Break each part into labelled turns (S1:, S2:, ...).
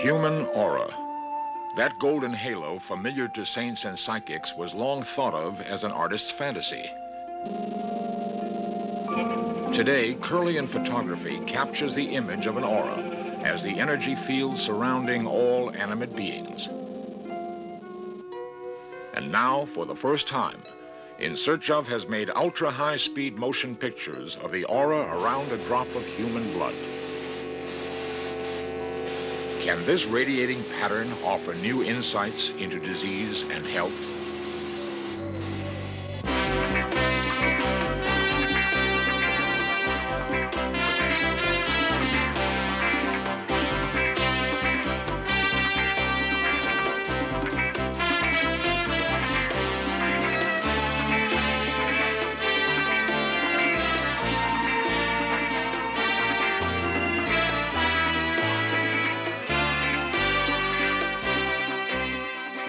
S1: Human aura. That golden halo familiar to saints and psychics was long thought of as an artist's fantasy. Today, Kirlian photography captures the image of an aura as the energy field surrounding all animate beings. And now, for the first time, In Search Of has made ultra-high-speed motion pictures of the aura around a drop of human blood. Can this radiating pattern offer new insights into disease and health?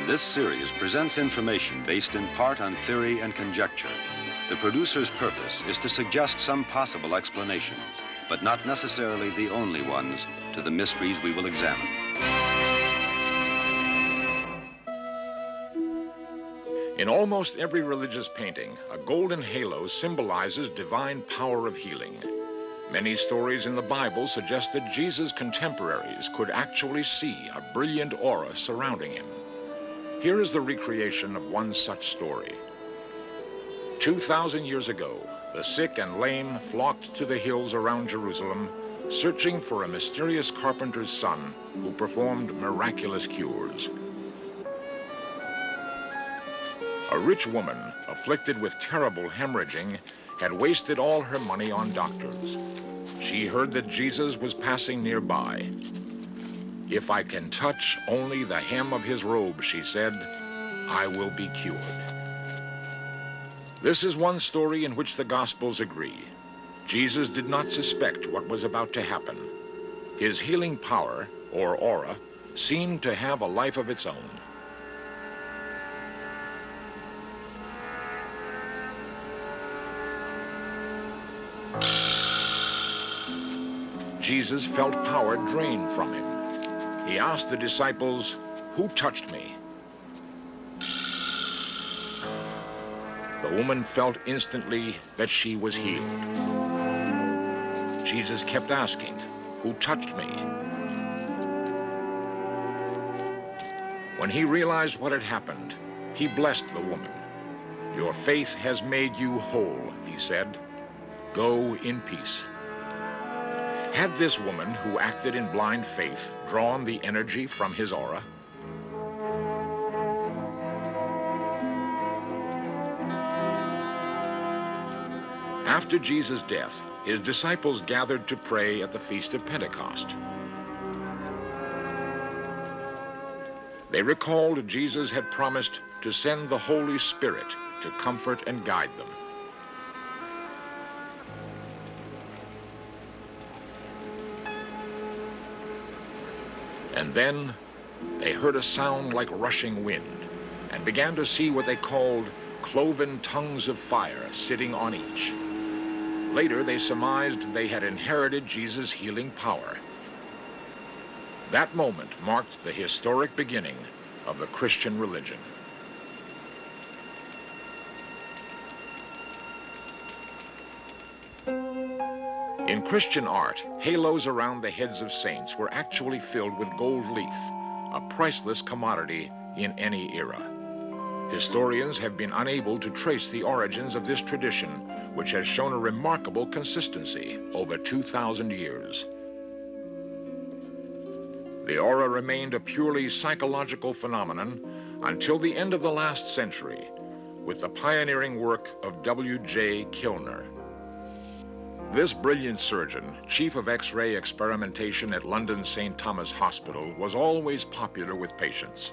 S2: This series presents information based in part on theory and conjecture. The producer's purpose is to suggest some possible explanations, but not necessarily the only ones, to the mysteries we will examine.
S1: In almost every religious painting, a golden halo symbolizes divine power of healing. Many stories in the Bible suggest that Jesus' contemporaries could actually see a brilliant aura surrounding him. Here is the recreation of one such story. 2,000 years ago, the sick and lame flocked to the hills around Jerusalem, searching for a mysterious carpenter's son who performed miraculous cures. A rich woman, afflicted with terrible hemorrhaging, had wasted all her money on doctors. She heard that Jesus was passing nearby. "If I can touch only the hem of his robe," she said, "I will be cured." This is one story in which the Gospels agree. Jesus did not suspect what was about to happen. His healing power, or aura, seemed to have a life of its own. Jesus felt power drained from him. He asked the disciples, "Who touched me?" The woman felt instantly that she was healed. Jesus kept asking, "Who touched me?" When he realized what had happened, he blessed the woman. "Your faith has made you whole," he said. "Go in peace." Had this woman, who acted in blind faith, drawn the energy from his aura? After Jesus' death, his disciples gathered to pray at the Feast of Pentecost. They recalled Jesus had promised to send the Holy Spirit to comfort and guide them. And then they heard a sound like rushing wind and began to see what they called cloven tongues of fire sitting on each. Later, they surmised they had inherited Jesus' healing power. That moment marked the historic beginning of the Christian religion. In Christian art, halos around the heads of saints were actually filled with gold leaf, a priceless commodity in any era. Historians have been unable to trace the origins of this tradition, which has shown a remarkable consistency over 2,000 years. The aura remained a purely psychological phenomenon until the end of the last century, with the pioneering work of W.J. Kilner. This brilliant surgeon, chief of X-ray experimentation at London's St. Thomas Hospital, was always popular with patients.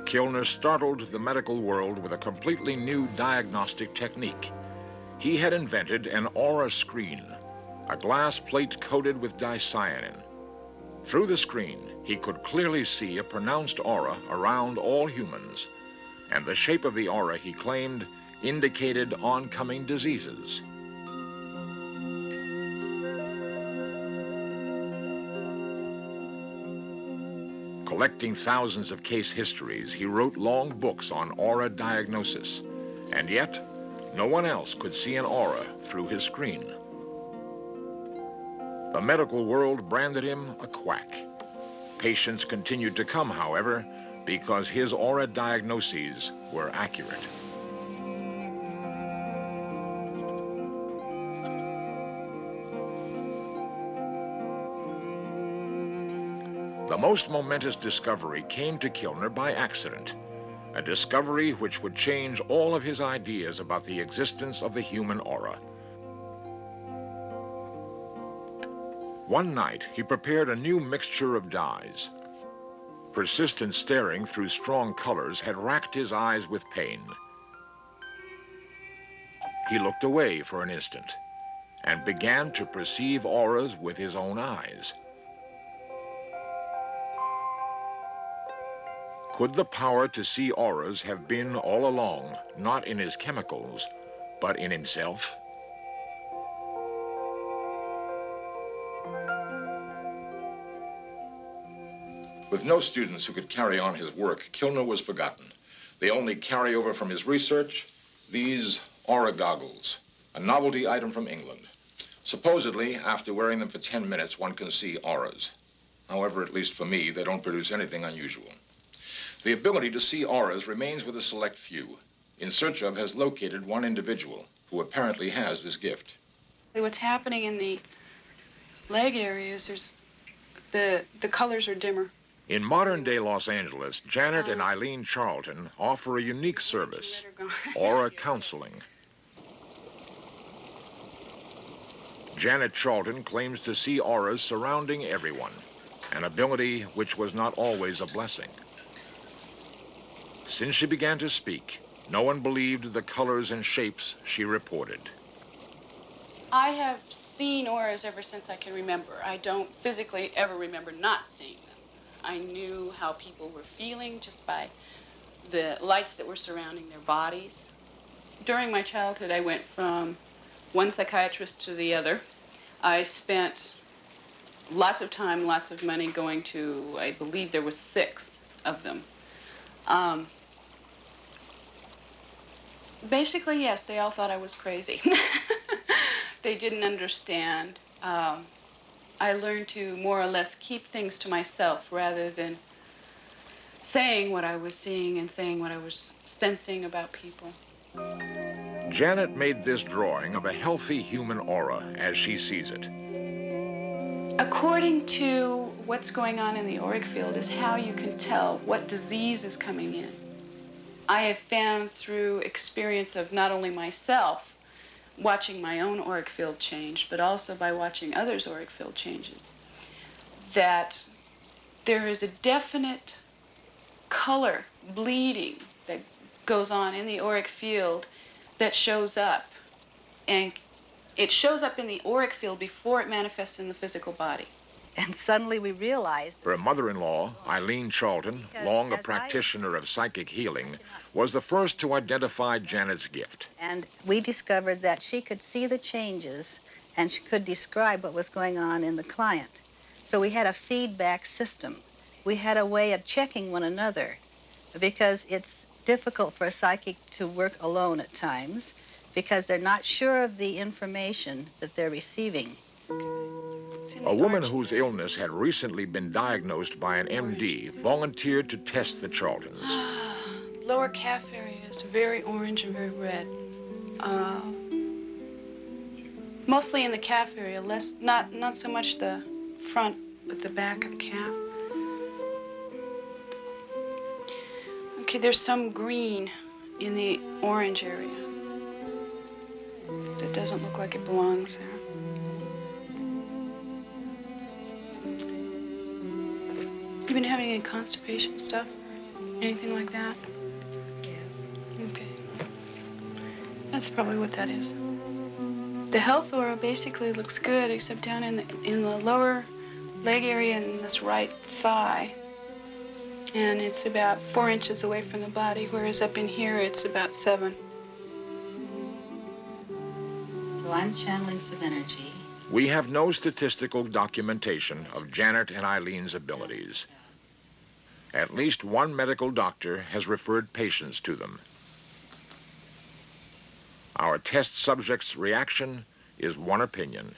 S1: Kilner startled the medical world with a completely new diagnostic technique. He had invented an aura screen, a glass plate coated with dicyanin. Through the screen, he could clearly see a pronounced aura around all humans, and the shape of the aura, he claimed, indicated oncoming diseases. Collecting thousands of case histories, he wrote long books on aura diagnosis. And yet, no one else could see an aura through his screen. The medical world branded him a quack. Patients continued to come, however, because his aura diagnoses were accurate. The most momentous discovery came to Kilner by accident, a discovery which would change all of his ideas about the existence of the human aura. One night, he prepared a new mixture of dyes. Persistent staring through strong colors had racked his eyes with pain. He looked away for an instant and began to perceive auras with his own eyes. Could the power to see auras have been all along, not in his chemicals, but in himself? With no students who could carry on his work, Kilner was forgotten. The only carryover from his research, these aura goggles, a novelty item from England. Supposedly, after wearing them for 10 minutes, one can see auras. However, at least for me, they don't produce anything unusual. The ability to see auras remains with a select few. In Search Of has located one individual who apparently has this gift.
S3: What's happening in the leg areas, the colors are dimmer.
S1: In modern-day Los Angeles, Janet and Eileen Charlton offer a unique service, aura counseling. Janet Charlton claims to see auras surrounding everyone, an ability which was not always a blessing. Since she began to speak, no one believed the colors and shapes she reported.
S3: I have seen auras ever since I can remember. I don't physically ever remember not seeing them. I knew how people were feeling just by the lights that were surrounding their bodies. During my childhood, I went from one psychiatrist to the other. I spent lots of time, lots of money going to, I believe there were 6 of them. Basically, yes, they all thought I was crazy. They didn't understand. I learned to more or less keep things to myself rather than saying what I was seeing and saying what I was sensing about people.
S1: Janet made this drawing of a healthy human aura as she sees it.
S3: According to what's going on in the auric field is how you can tell what disease is coming in. I have found through experience of not only myself watching my own auric field change, but also by watching others' auric field changes, that there is a definite color bleeding that goes on in the auric field that shows up. And it shows up in the auric field before it manifests in the physical body.
S4: And suddenly we realized...
S1: Her mother-in-law, Eileen Charlton, long a practitioner of psychic healing, was the first to identify Janet's gift.
S4: And we discovered that she could see the changes and she could describe what was going on in the client. So we had a feedback system. We had a way of checking one another because it's difficult for a psychic to work alone at times because they're not sure of the information that they're receiving.
S1: A woman whose illness had recently been diagnosed by an MD volunteered to test the Charltons.
S3: Lower calf area is very orange and very red. Mostly in the calf area, not so much the front, but the back of the calf. Okay, there's some green in the orange area. That doesn't look like it belongs there. You been having any constipation stuff? Anything like that? Okay. That's probably what that is. The health aura basically looks good, except down in the lower leg area and this right thigh. And it's about 4 inches away from the body, whereas up in here it's about 7.
S4: So I'm channeling some energy.
S1: We have no statistical documentation of Janet and Eileen's abilities. At least one medical doctor has referred patients to them. Our test subject's reaction is one opinion.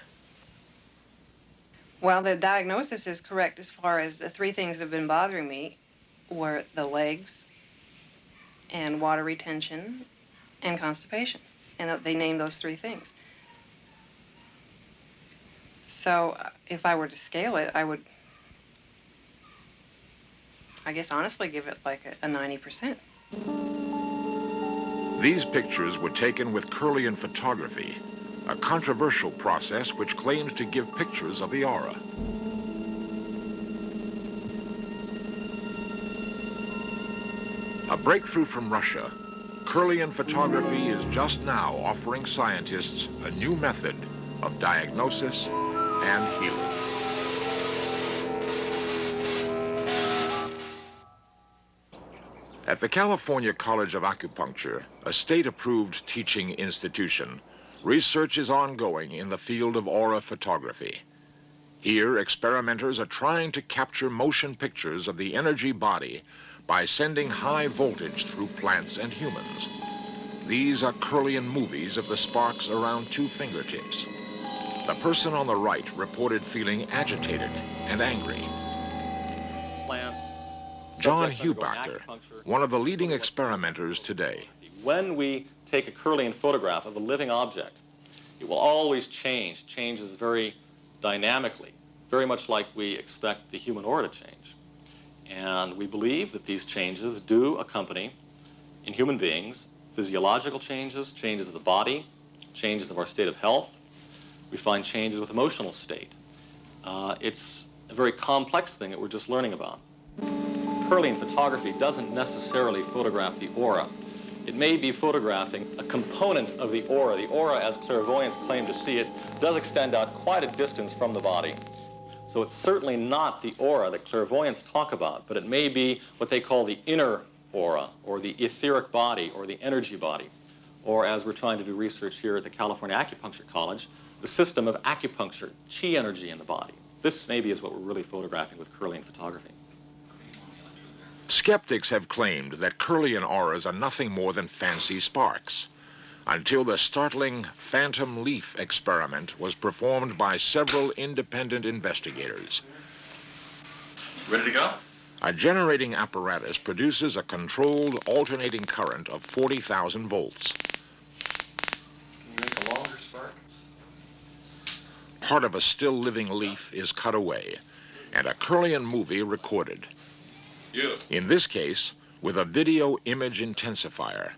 S5: Well, the diagnosis is correct as far as the three things that have been bothering me were the legs and water retention and constipation. And they named those three things. So if I were to scale it, I would, I guess, honestly give it like a 90%.
S1: These pictures were taken with Kirlian photography, a controversial process which claims to give pictures of the aura. A breakthrough from Russia, Kirlian photography is just now offering scientists a new method of diagnosis and healing. At the California College of Acupuncture, a state-approved teaching institution, research is ongoing in the field of aura photography. Here, experimenters are trying to capture motion pictures of the energy body by sending high voltage through plants and humans. These are Kirlian movies of the sparks around 2 fingertips. The person on the right reported feeling agitated and angry.
S6: Plants.
S1: John Hubacher, one of the leading experimenters today.
S6: When we take a Kirlian photograph of a living object, it will always change, changes very dynamically, very much like we expect the human aura to change. And we believe that these changes do accompany, in human beings, physiological changes, changes of the body, changes of our state of health. We find changes with emotional state. It's a very complex thing that we're just learning about. Kirlian photography doesn't necessarily photograph the aura. It may be photographing a component of the aura. The aura, as clairvoyants claim to see it, does extend out quite a distance from the body. So it's certainly not the aura that clairvoyants talk about, but it may be what they call the inner aura, or the etheric body, or the energy body, or, as we're trying to do research here at the California Acupuncture College, the system of acupuncture, chi energy in the body. This maybe is what we're really photographing with Kirlian photography.
S1: Skeptics have claimed that Kirlian auras are nothing more than fancy sparks, until the startling phantom leaf experiment was performed by several independent investigators.
S6: Ready to go?
S1: A generating apparatus produces a controlled alternating current of 40,000 volts.
S6: Can you make a longer spark?
S1: Part of a still living leaf is cut away, and a Kirlian movie recorded. In this case, with a video image intensifier.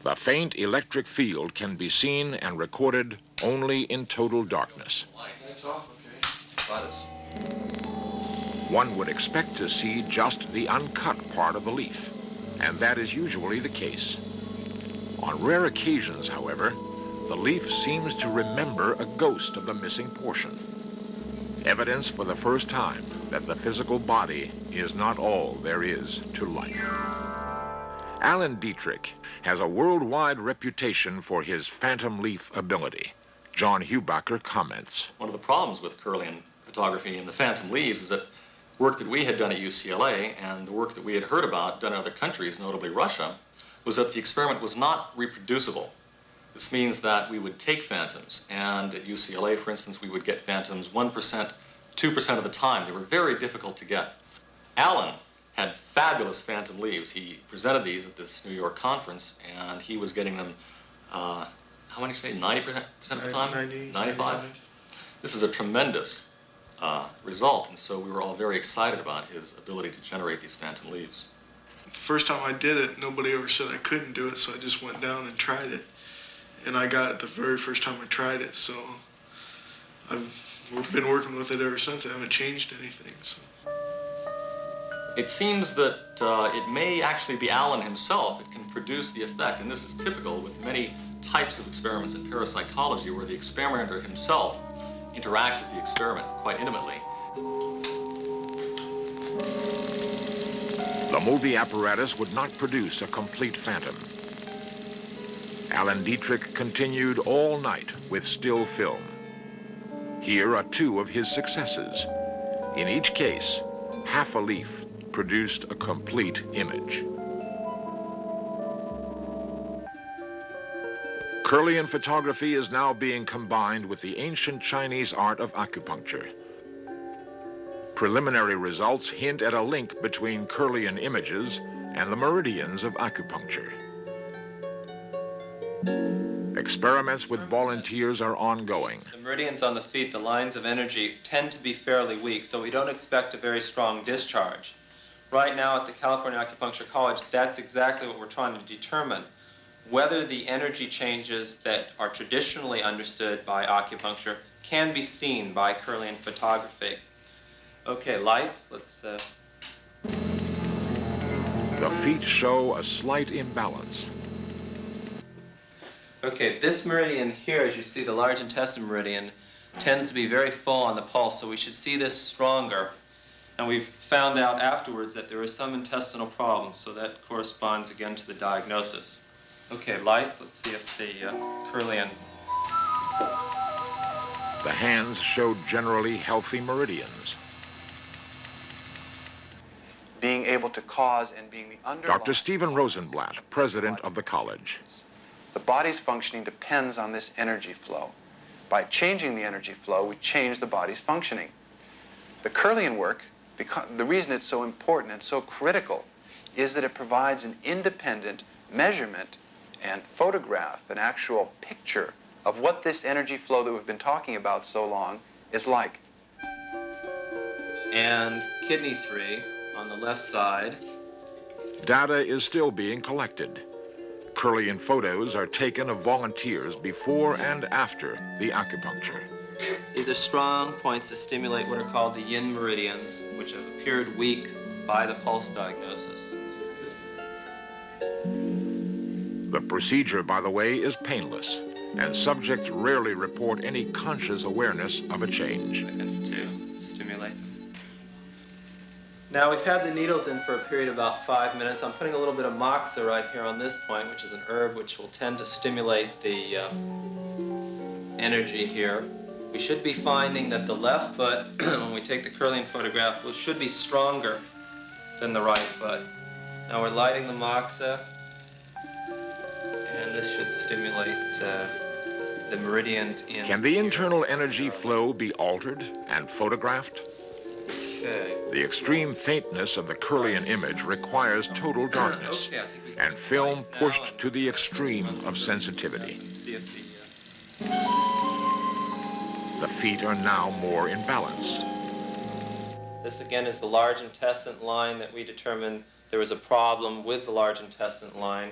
S1: The faint electric field can be seen and recorded only in total darkness.
S6: Lights off, okay. Lights.
S1: One would expect to see just the uncut part of the leaf, and that is usually the case. On rare occasions, however, the leaf seems to remember a ghost of the missing portion. Evidence for the first time that the physical body is not all there is to life. Alan Dietrich has a worldwide reputation for his phantom leaf ability. John Hubacher comments.
S6: One of the problems with Kirlian photography and the phantom leaves is that work that we had done at UCLA and the work that we had heard about done in other countries, notably Russia, was that the experiment was not reproducible. This means that we would take phantoms, and at UCLA, for instance, we would get phantoms 1%, 2% of the time. They were very difficult to get. Alan had fabulous phantom leaves. He presented these at this New York conference, and he was getting them, how many say, 90% of the time?
S7: 90,
S6: 95? This is a tremendous result, and so we were all very excited about his ability to generate these phantom leaves.
S7: The first time I did it, nobody ever said I couldn't do it, so I just went down and tried it. And I got it the very first time I tried it, so I've been working with it ever since. I haven't changed anything. So.
S6: It seems that it may actually be Alan himself that can produce the effect, and this is typical with many types of experiments in parapsychology where the experimenter himself interacts with the experiment quite intimately.
S1: The movie apparatus would not produce a complete phantom. Alan Dietrich continued all night with still film. Here are 2 of his successes. In each case, half a leaf produced a complete image. Kirlian photography is now being combined with the ancient Chinese art of acupuncture. Preliminary results hint at a link between Kirlian images and the meridians of acupuncture. Experiments with volunteers are ongoing.
S8: The meridians on the feet, the lines of energy, tend to be fairly weak, so we don't expect a very strong discharge. Right now at the California Acupuncture College, that's exactly what we're trying to determine, whether the energy changes that are traditionally understood by acupuncture can be seen by Kirlian photography. Okay, lights, let's...
S1: The feet show a slight imbalance.
S8: Okay, this meridian here, as you see, the large intestine meridian, tends to be very full on the pulse, so we should see this stronger. And we've found out afterwards that there are some intestinal problems, so that corresponds again to the diagnosis. Okay, lights, let's see if the Kirlian...
S1: The hands showed generally healthy meridians.
S9: Being able to cause and being the underlying...
S1: Dr. Stephen Rosenblatt, president of the college.
S9: The body's functioning depends on this energy flow. By changing the energy flow, we change the body's functioning. The Kirlian work, the reason it's so important and so critical is that it provides an independent measurement and photograph, an actual picture of what this energy flow that we've been talking about so long is like.
S8: And kidney 3 on the left side.
S1: Data is still being collected. Kirlian photos are taken of volunteers before and after the acupuncture.
S8: These are strong points to stimulate what are called the yin meridians, which have appeared weak by the pulse diagnosis.
S1: The procedure, by the way, is painless, and subjects rarely report any conscious awareness of a change.
S8: To stimulate. Now we've had the needles in for a period of about 5 minutes. I'm putting a little bit of moxa right here on this point, which is an herb which will tend to stimulate the energy here. We should be finding that the left foot, when we take the Kirlian photograph, should be stronger than the right foot. Now we're lighting the moxa, and this should stimulate the meridians in.
S1: Can the internal energy flow be altered and photographed?
S8: Okay.
S1: The extreme faintness of the Kirlian image requires total darkness,
S8: Okay, I think we can
S1: and
S8: put the
S1: film
S8: lights now
S1: pushed
S8: and
S1: to the extreme of sensitivity.
S8: let's see if
S1: The feet are now more in balance.
S8: this again is the large intestine line that we determined there was a problem with the large intestine line.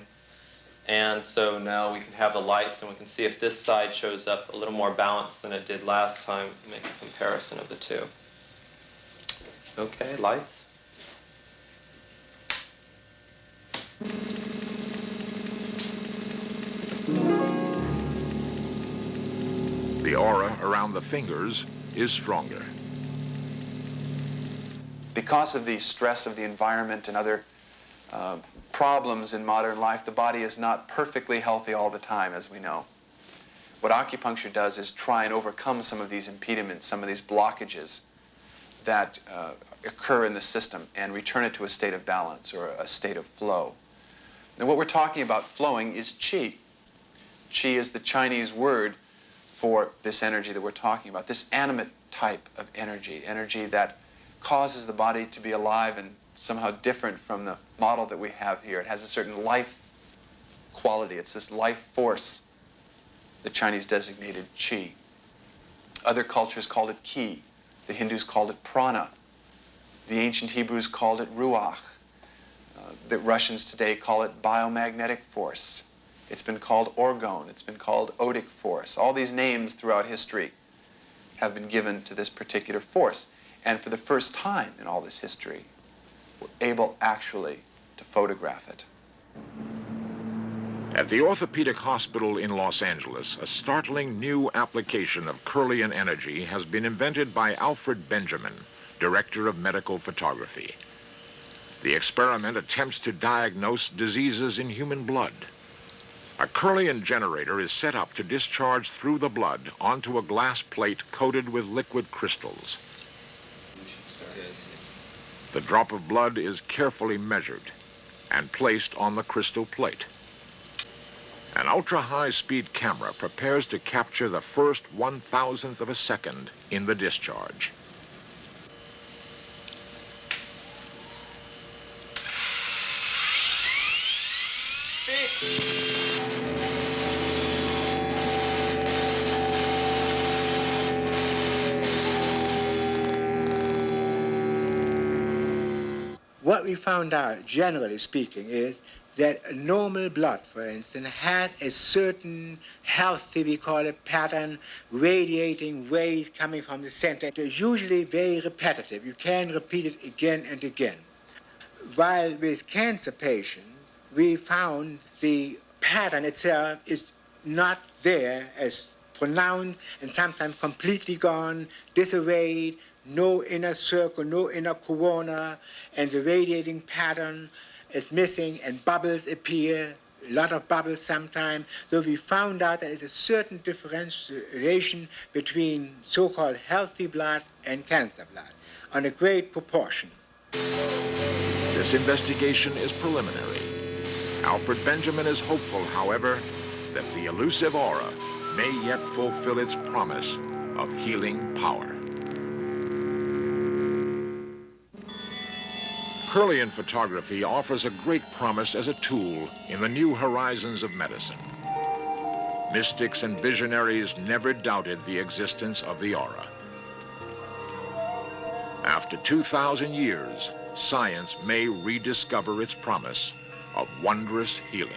S8: And so now we can have the lights and we can see if this side shows up a little more balanced than it did last time, make a comparison of the two. Okay, lights.
S1: The aura around the fingers is stronger.
S9: Because of the stress of the environment and other problems in modern life, the body is not perfectly healthy all the time, as we know. What acupuncture does is try and overcome some of these impediments, some of these blockages that occur in the system and return it to a state of balance or a state of flow. And what we're talking about flowing is qi. Qi is the Chinese word for this energy that we're talking about, this animate type of energy, energy that causes the body to be alive and somehow different from the model that we have here. It has a certain life quality. It's this life force. The Chinese designated qi. Other cultures called it ki. The Hindus called it prana. The ancient Hebrews called it ruach. The Russians today call it biomagnetic force. It's been called orgone. It's been called odic force. All these names throughout history have been given to this particular force. And for the first time in all this history, we're able actually to photograph it.
S1: At the Orthopedic Hospital in Los Angeles, a startling new application of Kirlian energy has been invented by Alfred Benjamin, Director of Medical Photography. The experiment attempts to diagnose diseases in human blood. A Kirlian generator is set up to discharge through the blood onto a glass plate coated with liquid crystals. The drop of blood is carefully measured and placed on the crystal plate. An ultra-high-speed camera prepares to capture the first 1,000th of a second in the discharge.
S10: What we found out, generally speaking, is that normal blood, for instance, has a certain healthy, we call it, pattern, radiating waves coming from the center. They're usually very repetitive. You can repeat it again and again. While with cancer patients, we found the pattern itself is not there as pronounced and sometimes completely gone, disarrayed, no inner circle, no inner corona, and the radiating pattern is missing and bubbles appear, a lot of bubbles sometimes. So we found out there is a certain differentiation between so-called healthy blood and cancer blood on a great proportion.
S1: This investigation is preliminary. Alfred Benjamin is hopeful, however, that the elusive aura may yet fulfill its promise of healing power. Kirlian photography offers a great promise as a tool in the new horizons of medicine. Mystics and visionaries never doubted the existence of the aura. After 2,000 years, science may rediscover its promise of wondrous healing.